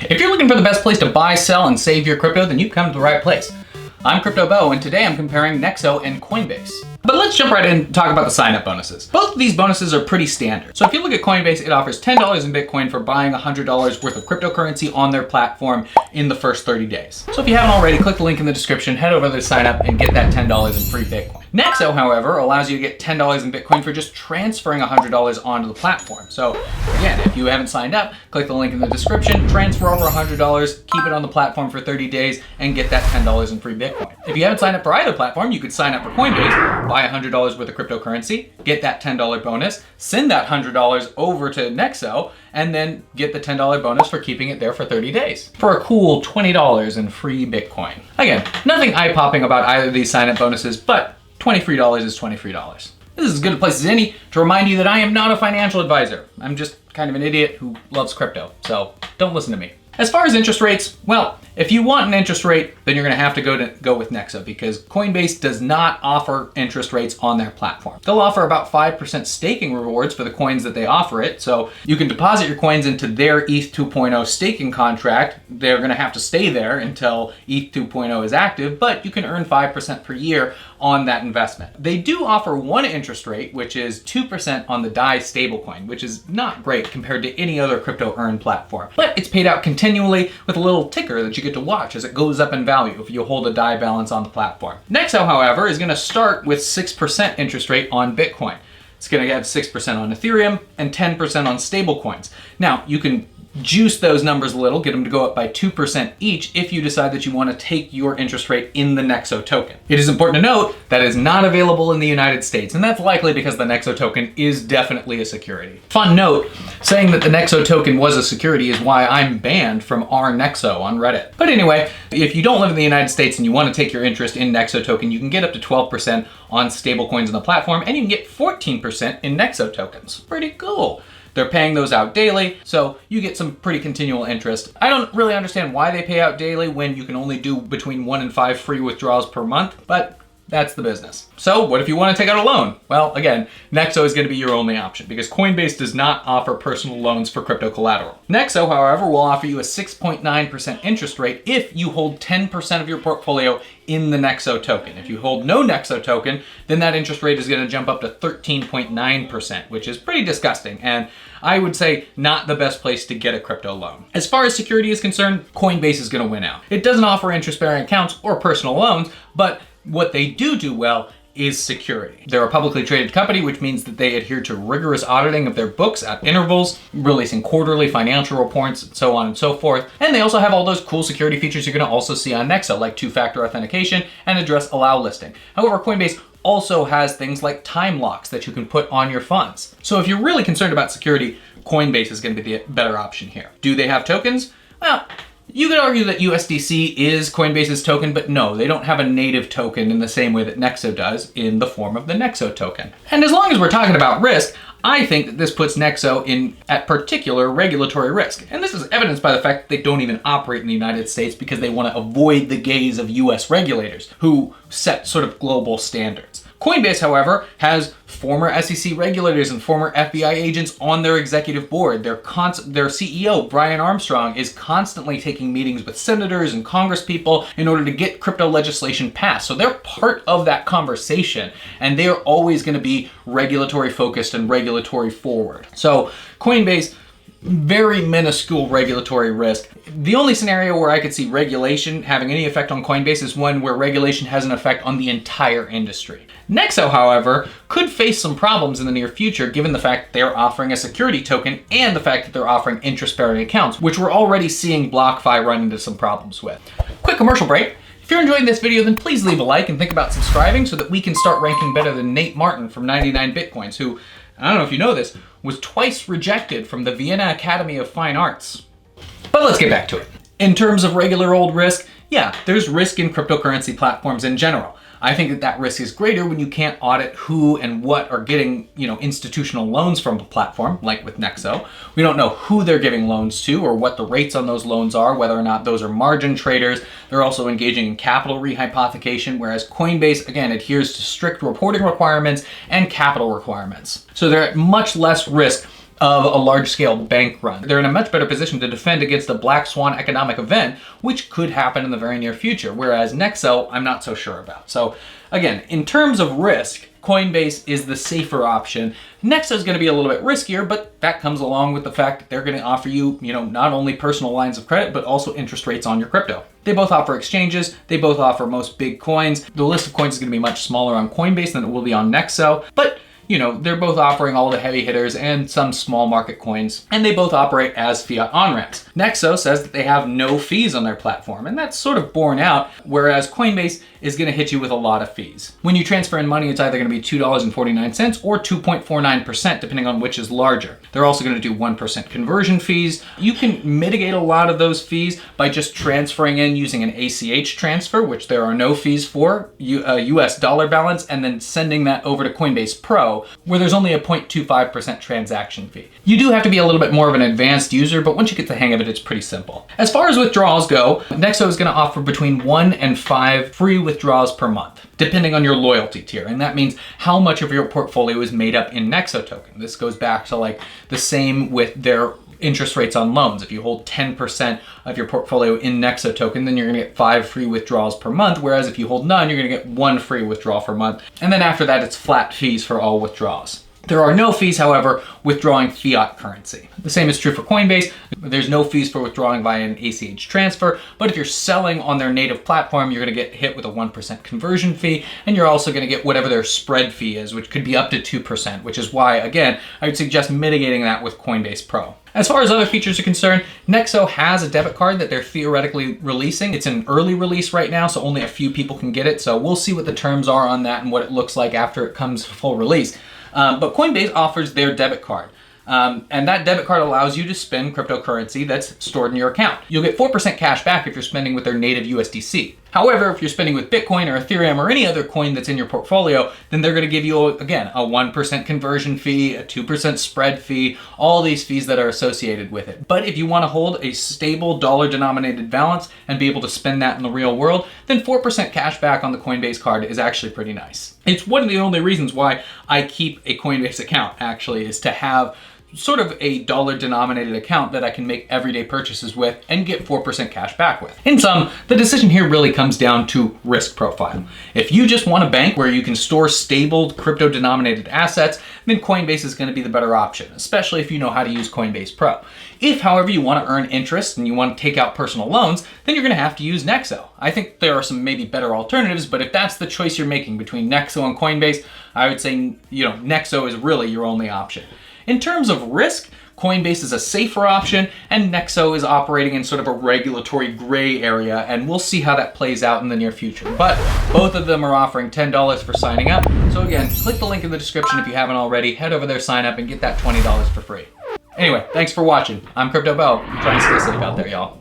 If you're looking for the best place to buy, sell, and save your crypto, then you've come to the right place. I'm Crypto Bo, and today I'm comparing Nexo and Coinbase. But let's jump right in and talk about the sign-up bonuses. Both of these bonuses are pretty standard. So if you look at Coinbase, it offers $10 in Bitcoin for buying $100 worth of cryptocurrency on their platform in the first 30 days. So if you haven't already, click the link in the description, head over to sign up and get that $10 in free Bitcoin. Nexo, however, allows you to get $10 in Bitcoin for just transferring $100 onto the platform. So again, if you haven't signed up, click the link in the description, transfer over $100, keep it on the platform for 30 days, and get that $10 in free Bitcoin. If you haven't signed up for either platform, you could sign up for Coinbase, buy $100 worth of cryptocurrency, get that $10 bonus, send that $100 over to Nexo, and then get the $10 bonus for keeping it there for 30 days for a cool $20 in free Bitcoin. Again, nothing eye-popping about either of these sign-up bonuses, but $23 is $23. This is as good a place as any to remind you that I am not a financial advisor. I'm just kind of an idiot who loves crypto, so don't listen to me. As far as interest rates, well, if you want an interest rate, then you're gonna have to go with Nexo because Coinbase does not offer interest rates on their platform. They'll offer about 5% staking rewards for the coins that they offer it. So you can deposit your coins into their ETH 2.0 staking contract. They're gonna have to stay there until ETH 2.0 is active, but you can earn 5% per year on that investment. They do offer one interest rate, which is 2% on the DAI stablecoin, which is not great compared to any other crypto earn platform. But it's paid out continually with a little ticker that you get to watch as it goes up in value if you hold a DAI balance on the platform. Nexo, however, is going to start with 6% interest rate on Bitcoin. It's going to have 6% on Ethereum and 10% on stablecoins. Now, you can juice those numbers a little, get them to go up by 2% each if you decide that you want to take your interest rate in the Nexo token. It is important to note that is not available in the United States, and that's likely because the Nexo token is definitely a security. Fun note, saying that the Nexo token was a security is why I'm banned from our Nexo on Reddit. But anyway, if you don't live in the United States and you want to take your interest in Nexo token, you can get up to 12% on stablecoins on the platform, and you can get 14% in Nexo tokens. Pretty cool. They're paying those out daily, so you get some pretty continual interest. I don't really understand why they pay out daily when you can only do between 1 and 5 free withdrawals per month, but that's the business. So what if you want to take out a loan? Well, again, Nexo is going to be your only option because Coinbase does not offer personal loans for crypto collateral. Nexo, however, will offer you a 6.9% interest rate if you hold 10% of your portfolio in the Nexo token. If you hold no Nexo token, then that interest rate is going to jump up to 13.9%, which is pretty disgusting, and I would say not the best place to get a crypto loan. As far as security is concerned, Coinbase is going to win out. It doesn't offer interest-bearing accounts or personal loans, but what they do well is security. They're a publicly traded company, which means that they adhere to rigorous auditing of their books at intervals, releasing quarterly financial reports, and so on and so forth. And they also have all those cool security features you're gonna also see on Nexo, like two-factor authentication and address allow listing. However, Coinbase also has things like time locks that you can put on your funds. So if you're really concerned about security, Coinbase is gonna be the better option here. Do they have tokens? Well, you could argue that USDC is Coinbase's token, but no, they don't have a native token in the same way that Nexo does in the form of the Nexo token. And as long as we're talking about risk, I think that this puts Nexo in at particular regulatory risk. And this is evidenced by the fact that they don't even operate in the United States because they want to avoid the gaze of US regulators who set sort of global standards. Coinbase, however, has former SEC regulators and former FBI agents on their executive board. Their CEO, Brian Armstrong, is constantly taking meetings with senators and congresspeople in order to get crypto legislation passed. So they're part of that conversation, and they are always going to be regulatory focused and regulatory forward. So Coinbase, very minuscule regulatory risk. The only scenario where I could see regulation having any effect on Coinbase is one where regulation has an effect on the entire industry. Nexo, however, could face some problems in the near future given the fact that they're offering a security token and the fact that they're offering interest-bearing accounts, which we're already seeing BlockFi run into some problems with. Quick commercial break. If you're enjoying this video, then please leave a like and think about subscribing so that we can start ranking better than Nate Martin from 99 Bitcoins, who, I don't know if you know this, was twice rejected from the Vienna Academy of Fine Arts. But let's get back to it. In terms of regular old risk, yeah, there's risk in cryptocurrency platforms in general. I think that that risk is greater when you can't audit who and what are getting, institutional loans from the platform, like with Nexo. We don't know who they're giving loans to or what the rates on those loans are, whether or not those are margin traders. They're also engaging in capital rehypothecation, whereas Coinbase, again, adheres to strict reporting requirements and capital requirements. So they're at much less risk of a large-scale bank run. They're in a much better position to defend against a black swan economic event, which could happen in the very near future, whereas Nexo, I'm not so sure about. So again, in terms of risk, Coinbase is the safer option. Nexo is going to be a little bit riskier, but that comes along with the fact that they're going to offer you, not only personal lines of credit, but also interest rates on your crypto. They both offer exchanges. They both offer most big coins. The list of coins is going to be much smaller on Coinbase than it will be on Nexo, but they're both offering all the heavy hitters and some small market coins, and they both operate as fiat on-ramps. Nexo says that they have no fees on their platform, and that's sort of borne out, whereas Coinbase is going to hit you with a lot of fees. When you transfer in money, it's either going to be $2.49 or 2.49%, depending on which is larger. They're also going to do 1% conversion fees. You can mitigate a lot of those fees by just transferring in using an ACH transfer, which there are no fees for, a US dollar balance, and then sending that over to Coinbase Pro, where there's only a 0.25% transaction fee. You do have to be a little bit more of an advanced user, but once you get the hang of it, it's pretty simple. As far as withdrawals go, Nexo is going to offer between 1 and 5 free withdrawals per month, depending on your loyalty tier. And that means how much of your portfolio is made up in Nexo token. This goes back to like the same with their interest rates on loans. If you hold 10% of your portfolio in Nexo token, then you're gonna get 5 free withdrawals per month, whereas if you hold none, you're gonna get 1 free withdrawal per month. And then after that, it's flat fees for all withdrawals. There are no fees, however, withdrawing fiat currency. The same is true for Coinbase. There's no fees for withdrawing via an ACH transfer, but if you're selling on their native platform, you're gonna get hit with a 1% conversion fee, and you're also gonna get whatever their spread fee is, which could be up to 2%, which is why, again, I would suggest mitigating that with Coinbase Pro. As far as other features are concerned, Nexo has a debit card that they're theoretically releasing. It's an early release right now, so only a few people can get it, so we'll see what the terms are on that and what it looks like after it comes full release. But Coinbase offers their debit card. And that debit card allows you to spend cryptocurrency that's stored in your account. You'll get 4% cash back if you're spending with their native USDC. However, if you're spending with Bitcoin or Ethereum or any other coin that's in your portfolio, then they're going to give you, again, a 1% conversion fee, a 2% spread fee, all these fees that are associated with it. But if you want to hold a stable dollar-denominated balance and be able to spend that in the real world, then 4% cash back on the Coinbase card is actually pretty nice. It's one of the only reasons why I keep a Coinbase account, actually, is to have sort of a dollar-denominated account that I can make everyday purchases with and get 4% cash back with. In sum, the decision here really comes down to risk profile. If you just want a bank where you can store stable crypto-denominated assets, then Coinbase is going to be the better option, especially if you know how to use Coinbase Pro. If, however, you want to earn interest and you want to take out personal loans, then you're going to have to use Nexo. I think there are some maybe better alternatives, but if that's the choice you're making between Nexo and Coinbase, I would say, Nexo is really your only option. In terms of risk, Coinbase is a safer option, and Nexo is operating in sort of a regulatory gray area, and we'll see how that plays out in the near future. But both of them are offering $10 for signing up. So again, click the link in the description if you haven't already. Head over there, sign up, and get that $20 for free. Anyway, thanks for watching. I'm Crypto Bo. Try and stay safe out there, y'all.